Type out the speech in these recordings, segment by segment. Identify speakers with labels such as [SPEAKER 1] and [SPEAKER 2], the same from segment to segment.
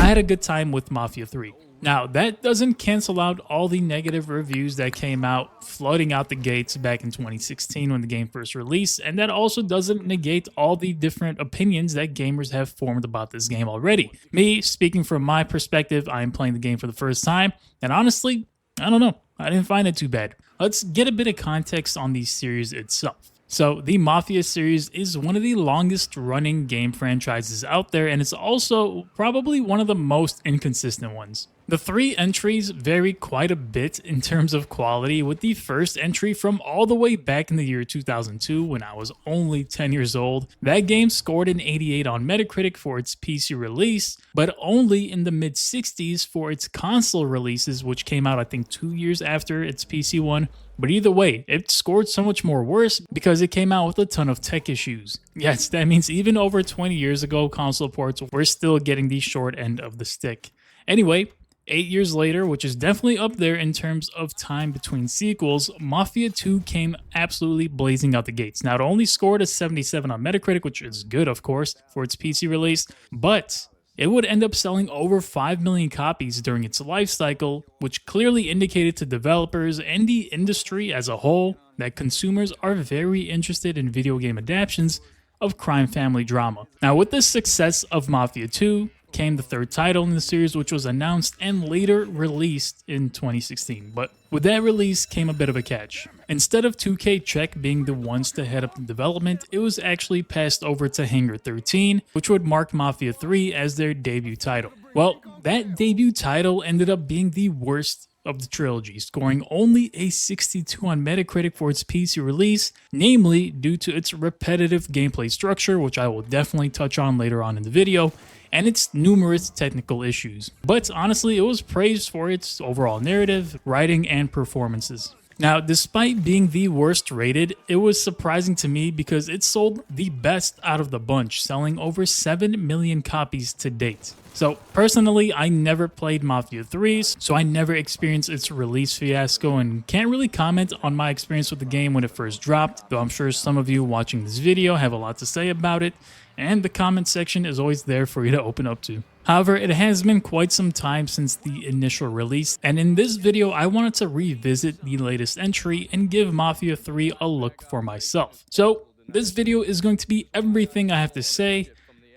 [SPEAKER 1] I had a good time with Mafia 3. Now, that doesn't cancel out all the negative reviews that came out flooding out the gates back in 2016 when the game first released, and that also doesn't negate all the different opinions that gamers have formed about this game already. Me, speaking from my perspective, I am playing the game for the first time, and honestly, I don't know, I didn't find it too bad. Let's get a bit of context on the series itself. So, the Mafia series is one of the longest running game franchises out there, and it's also probably one of the most inconsistent ones. The 3 entries vary quite a bit in terms of quality, with the first entry from all the way back in the year 2002 when I was only 10 years old. That game scored an 88 on Metacritic for its PC release, but only in the mid-60s for its console releases, which came out I think 2 years after its PC one. But either way, it scored so much more worse because it came out with a ton of tech issues. Yes, that means even over 20 years ago, console ports were still getting the short end of the stick. Anyway, 8 years later, which is definitely up there in terms of time between sequels, Mafia 2 came absolutely blazing out the gates. Now, it only scored a 77 on Metacritic, which is good, of course, for its PC release, but it would end up selling over 5 million copies during its life cycle, which clearly indicated to developers and the industry as a whole that consumers are very interested in video game adaptations of crime family drama. Now, with the success of Mafia 2, came the 3rd title in the series, which was announced and later released in 2016. But with that release came a bit of a catch. Instead of 2K Czech being the ones to head up the development, it was actually passed over to Hangar 13, which would mark Mafia 3 as their debut title. Well, that debut title ended up being the worst of the trilogy, scoring only a 62 on Metacritic for its PC release, namely due to its repetitive gameplay structure, which I will definitely touch on later on in the video, and its numerous technical issues. But honestly, it was praised for its overall narrative, writing, and performances. Now, despite being the worst rated, it was surprising to me because it sold the best out of the bunch, selling over 7 million copies to date. So personally, I never played Mafia 3, so I never experienced its release fiasco and can't really comment on my experience with the game when it first dropped, though I'm sure some of you watching this video have a lot to say about it, and the comment section is always there for you to open up to. However, it has been quite some time since the initial release, and in this video I wanted to revisit the latest entry and give Mafia 3 a look for myself. So this video is going to be everything I have to say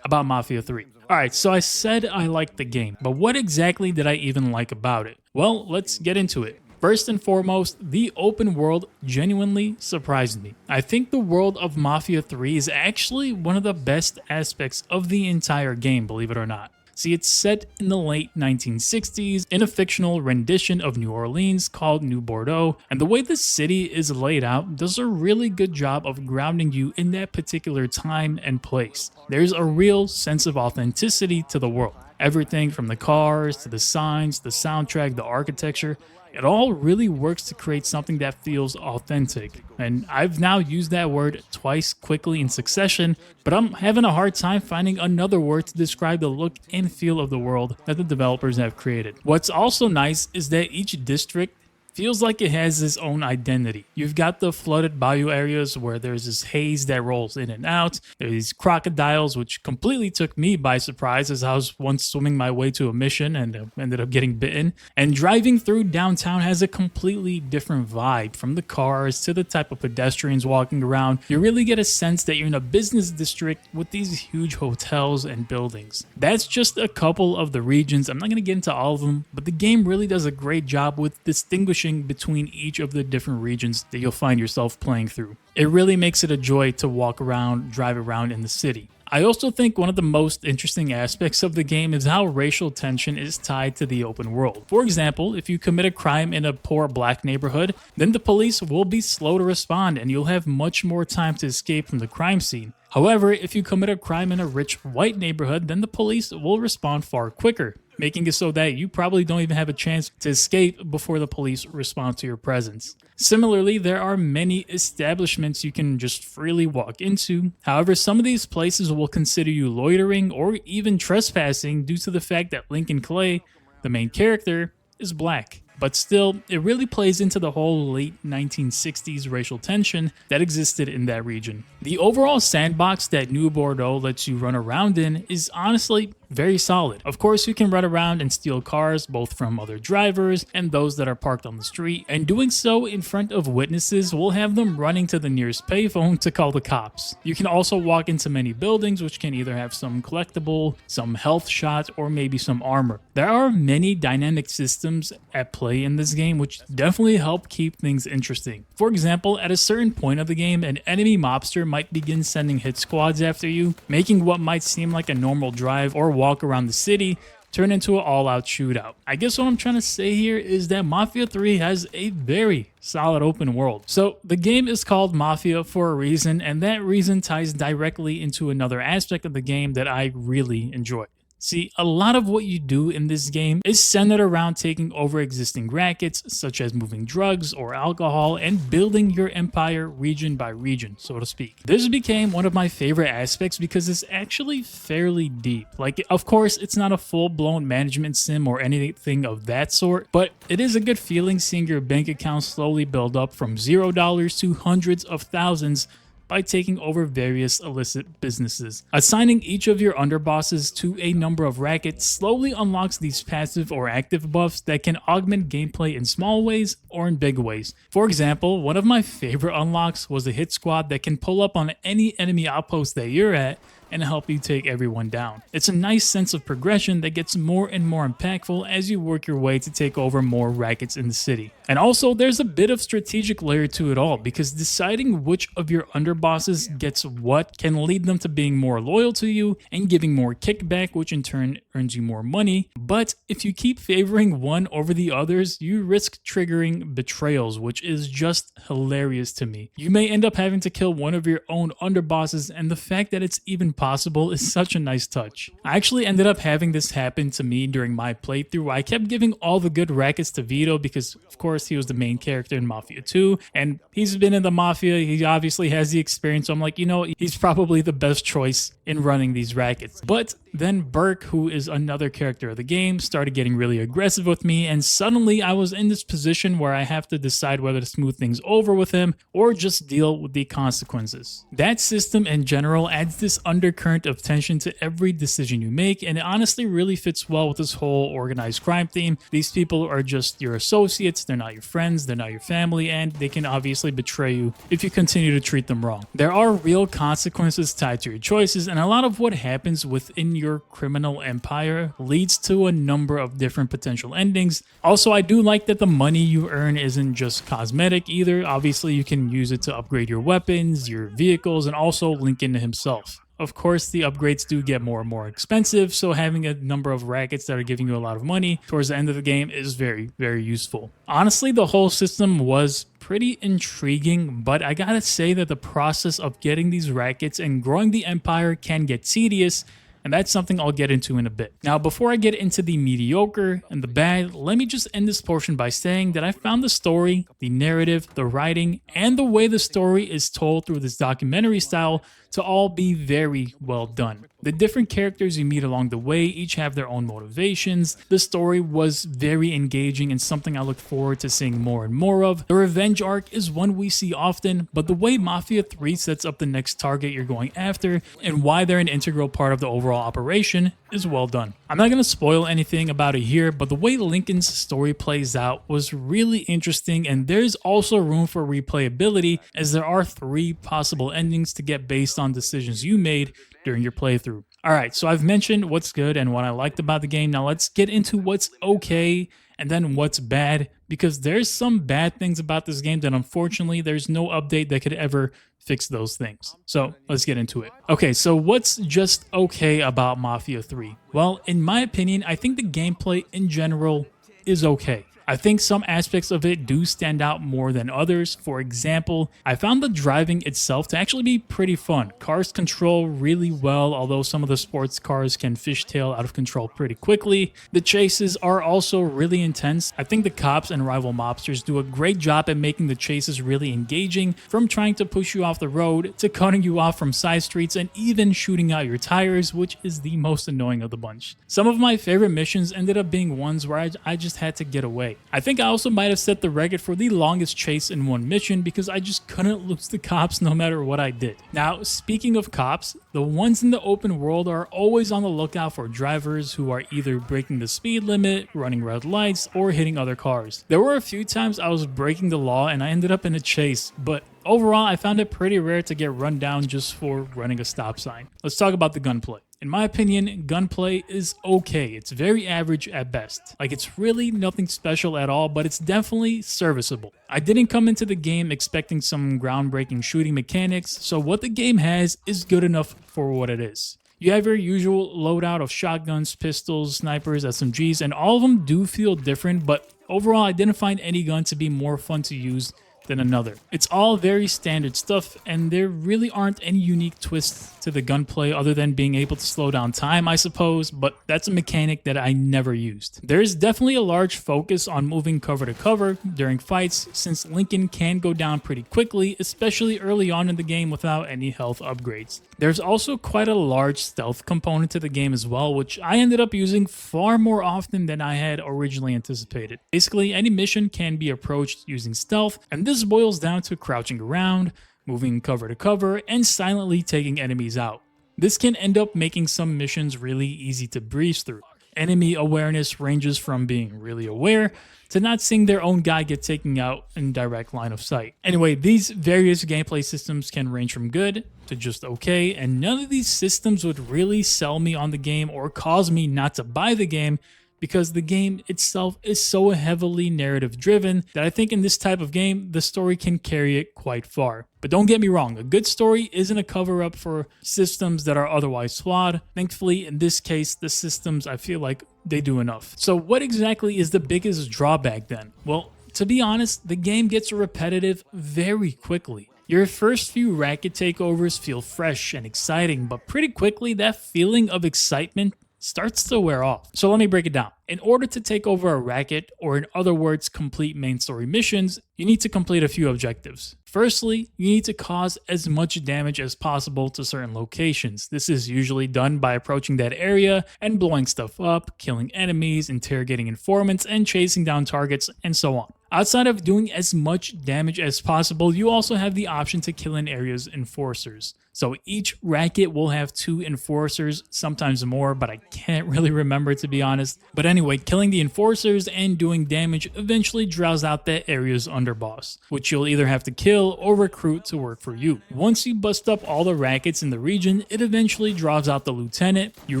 [SPEAKER 1] about Mafia 3. Alright, so I said I liked the game, but what exactly did I even like about it? Well, let's get into it. First and foremost, the open world genuinely surprised me. I think the world of Mafia 3 is actually one of the best aspects of the entire game, believe it or not. See, it's set in the late 1960s in a fictional rendition of New Orleans called New Bordeaux, and the way the city is laid out does a really good job of grounding you in that particular time and place. There's a real sense of authenticity to the world. Everything from the cars to the signs, the soundtrack, the architecture, it all really works to create something that feels authentic. And I've now used that word twice quickly in succession, but I'm having a hard time finding another word to describe the look and feel of the world that the developers have created. What's also nice is that each district feels like it has its own identity. You've got the flooded bayou areas where there's this haze that rolls in and out. There's these crocodiles, which completely took me by surprise as I was once swimming my way to a mission and ended up getting bitten. And driving through downtown has a completely different vibe, from the cars to the type of pedestrians walking around. You really get a sense that you're in a business district with these huge hotels and buildings. That's just a couple of the regions. I'm not going to get into all of them, but the game really does a great job with distinguishing between each of the different regions that you'll find yourself playing through. It really makes it a joy to walk around, drive around in the city. I also think one of the most interesting aspects of the game is how racial tension is tied to the open world. For example, if you commit a crime in a poor black neighborhood, then the police will be slow to respond and you'll have much more time to escape from the crime scene. However, if you commit a crime in a rich white neighborhood, then the police will respond far quicker, making it so that you probably don't even have a chance to escape before the police respond to your presence. Similarly, there are many establishments you can just freely walk into. However, some of these places will consider you loitering or even trespassing due to the fact that Lincoln Clay, the main character, is black. But still, it really plays into the whole late 1960s racial tension that existed in that region. The overall sandbox that New Bordeaux lets you run around in is honestly very solid. Of course, you can run around and steal cars both from other drivers and those that are parked on the street, and doing so in front of witnesses will have them running to the nearest payphone to call the cops. You can also walk into many buildings which can either have some collectible, some health shot, or maybe some armor. There are many dynamic systems at play in this game which definitely help keep things interesting. For example, at a certain point of the game, an enemy mobster might begin sending hit squads after you, making what might seem like a normal drive or walk around the city turn into an all-out shootout. I guess what I'm trying to say here is that Mafia 3 has a very solid open world. So the game is called Mafia for a reason, and that reason ties directly into another aspect of the game that I really enjoy. See, a lot of what you do in this game is centered around taking over existing rackets, such as moving drugs or alcohol, and building your empire region by region, so to speak. This became one of my favorite aspects because it's actually fairly deep. Like, of course, it's not a full-blown management sim or anything of that sort, but it is a good feeling seeing your bank account slowly build up from $0 to hundreds of thousands by taking over various illicit businesses. Assigning each of your underbosses to a number of rackets slowly unlocks these passive or active buffs that can augment gameplay in small ways or in big ways. For example, one of my favorite unlocks was a hit squad that can pull up on any enemy outpost that you're at and help you take everyone down. It's a nice sense of progression that gets more and more impactful as you work your way to take over more rackets in the city. And also, there's a bit of strategic layer to it all, because deciding which of your underbosses gets what can lead them to being more loyal to you and giving more kickback, which in turn earns you more money. But if you keep favoring one over the others, you risk triggering betrayals, which is just hilarious to me. You may end up having to kill one of your own underbosses, and the fact that it's even possible is such a nice touch. I actually ended up having this happen to me during my playthrough. I kept giving all the good rackets to Vito because, of course, he was the main character in Mafia 2, and he's been in the Mafia. He obviously has the experience, so I'm like, you know, he's probably the best choice in running these rackets. But then Burke, who is another character of the game, started getting really aggressive with me, and suddenly I was in this position where I have to decide whether to smooth things over with him or just deal with the consequences. That system in general adds this undercurrent of tension to every decision you make, and it honestly really fits well with this whole organized crime theme. These people are just your associates, they're not your friends, they're not your family, and they can obviously betray you if you continue to treat them wrong. There are real consequences tied to your choices, and a lot of what happens within your criminal empire leads to a number of different potential endings. Also, I do like that the money you earn isn't just cosmetic either. Obviously, you can use it to upgrade your weapons, your vehicles, and also link into himself. Of course, the upgrades do get more and more expensive, so having a number of rackets that are giving you a lot of money towards the end of the game is very, very useful. Honestly, the whole system was pretty intriguing, but I gotta say that the process of getting these rackets and growing the empire can get tedious, and that's something I'll get into in a bit. Now, before I get into the mediocre and the bad, let me just end this portion by saying that I found the story, the narrative, the writing, and the way the story is told through this documentary style to all be very well done. The different characters you meet along the way each have their own motivations. The story was very engaging and something I look forward to seeing more and more of. The revenge arc is one we see often, but the way Mafia 3 sets up the next target you're going after and why they're an integral part of the overall operation is well done. I'm not going to spoil anything about it here, but the way Lincoln's story plays out was really interesting, and there's also room for replayability as there are 3 possible endings to get based on decisions you made during your playthrough. Alright, so I've mentioned what's good and what I liked about the game. Now let's get into what's okay and then what's bad, because there's some bad things about this game that unfortunately there's no update that could ever fix those things. So let's get into it. Okay, so what's just okay about Mafia 3? Well, in my opinion, I think the gameplay in general is okay. I think some aspects of it do stand out more than others. For example, I found the driving itself to actually be pretty fun. Cars control really well, although some of the sports cars can fishtail out of control pretty quickly. The chases are also really intense. I think the cops and rival mobsters do a great job at making the chases really engaging, from trying to push you off the road to cutting you off from side streets and even shooting out your tires, which is the most annoying of the bunch. Some of my favorite missions ended up being ones where I just had to get away. right. I think I also might have set the record for the longest chase in one mission because I just couldn't lose the cops no matter what I did. Now, speaking of cops, the ones in the open world are always on the lookout for drivers who are either breaking the speed limit, running red lights, or hitting other cars. There were a few times I was breaking the law and I ended up in a chase, but overall, I found it pretty rare to get run down just for running a stop sign. Let's talk about the gunplay. In my opinion, gunplay is okay. It's very average at best. Like, it's really nothing special at all, but it's definitely serviceable. I didn't come into the game expecting some groundbreaking shooting mechanics, so what the game has is good enough for what it is. You have your usual loadout of shotguns, pistols, snipers, SMGs, and all of them do feel different, but overall, I didn't find any gun to be more fun to use than another. It's all very standard stuff, and there really aren't any unique twists to the gunplay other than being able to slow down time, I suppose, but that's a mechanic that I never used. There is definitely a large focus on moving cover to cover during fights, since Lincoln can go down pretty quickly, especially early on in the game without any health upgrades. There's also quite a large stealth component to the game as well, which I ended up using far more often than I had originally anticipated. Basically, any mission can be approached using stealth, and this boils down to crouching around, moving cover to cover, and silently taking enemies out. This can end up making some missions really easy to breeze through. Enemy awareness ranges from being really aware to not seeing their own guy get taken out in direct line of sight. Anyway, these various gameplay systems can range from good to just okay, and none of these systems would really sell me on the game or cause me not to buy the game, because the game itself is so heavily narrative driven that I think in this type of game, the story can carry it quite far. But don't get me wrong, a good story isn't a cover-up for systems that are otherwise flawed. Thankfully, in this case, the systems, I feel like they do enough. So what exactly is the biggest drawback then? Well, to be honest, the game gets repetitive very quickly. Your first few racket takeovers feel fresh and exciting, but pretty quickly that feeling of excitement starts to wear off. So let me break it down. In order to take over a racket, or in other words, complete main story missions, you need to complete a few objectives. Firstly, you need to cause as much damage as possible to certain locations. This is usually done by approaching that area and blowing stuff up, killing enemies, interrogating informants, and chasing down targets, and so on. Outside of doing as much damage as possible, you also have the option to kill an area's enforcers. So each racket will have 2 enforcers, sometimes more, but I can't really remember, to be honest. But anyway, killing the enforcers and doing damage eventually draws out that area's underboss, which you'll either have to kill or recruit to work for you. Once you bust up all the rackets in the region, it eventually draws out the lieutenant. You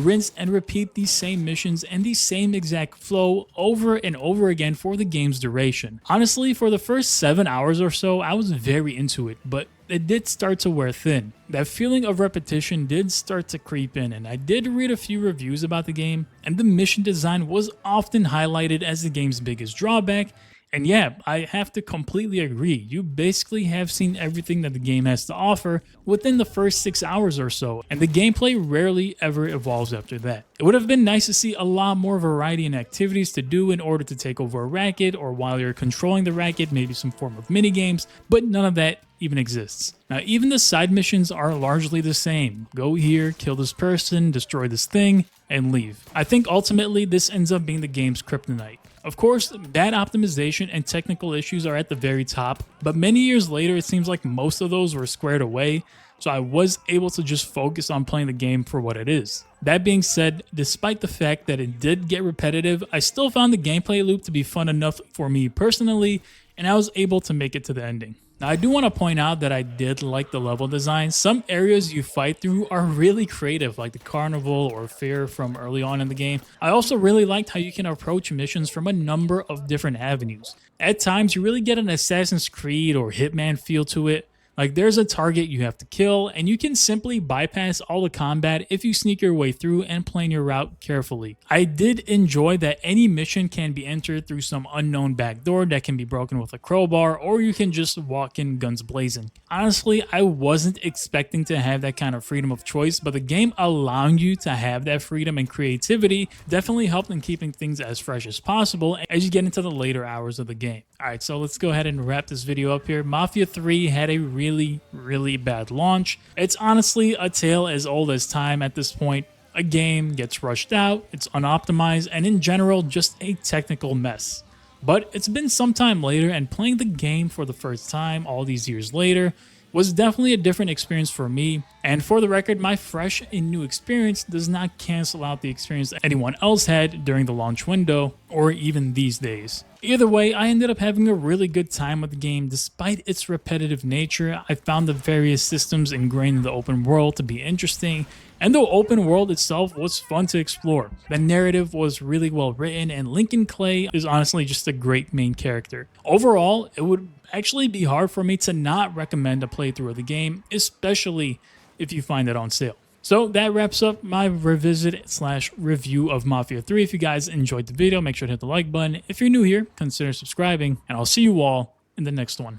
[SPEAKER 1] rinse and repeat these same missions and the same exact flow over and over again for the game's duration. Honestly, for the first 7 hours or so, I was very into it, but it did start to wear thin. That feeling of repetition did start to creep in, and I did read a few reviews about the game, and the mission design was often highlighted as the game's biggest drawback. And yeah, I have to completely agree. You basically have seen everything that the game has to offer within the first 6 hours or so, and the gameplay rarely ever evolves after that. It would have been nice to see a lot more variety in activities to do in order to take over a racket, or while you're controlling the racket, maybe some form of minigames, but none of that even exists. Now, even the side missions are largely the same. Go here, kill this person, destroy this thing, and leave. I think ultimately this ends up being the game's kryptonite. Of course, bad optimization and technical issues are at the very top, but many years later it seems like most of those were squared away, so I was able to just focus on playing the game for what it is. That being said, despite the fact that it did get repetitive, I still found the gameplay loop to be fun enough for me personally, and I was able to make it to the ending. Now, I do want to point out that I did like the level design. Some areas you fight through are really creative, like the carnival or fair from early on in the game. I also really liked how you can approach missions from a number of different avenues. At times, you really get an Assassin's Creed or Hitman feel to it. Like, there's a target you have to kill, and you can simply bypass all the combat if you sneak your way through and plan your route carefully. I did enjoy that any mission can be entered through some unknown back door that can be broken with a crowbar, or you can just walk in guns blazing. Honestly, I wasn't expecting to have that kind of freedom of choice, but the game allowing you to have that freedom and creativity definitely helped in keeping things as fresh as possible as you get into the later hours of the game. Alright, so let's go ahead and wrap this video up here. Mafia 3 had a really bad launch. It's honestly a tale as old as time at this point. A game gets rushed out, it's unoptimized, and in general, just a technical mess. But it's been some time later, and playing the game for the first time all these years later was definitely a different experience for me. And for the record, my fresh and new experience does not cancel out the experience that anyone else had during the launch window or even these days. Either way, I ended up having a really good time with the game despite its repetitive nature. I found the various systems ingrained in the open world to be interesting, and the open world itself was fun to explore. The narrative was really well written, and Lincoln Clay is honestly just a great main character. Overall, it would actually be hard for me to not recommend a playthrough of the game, especially if you find it on sale. So that wraps up my revisit slash review of Mafia 3. If you guys enjoyed the video, make sure to hit the like button. If you're new here, consider subscribing, and I'll see you all in the next one.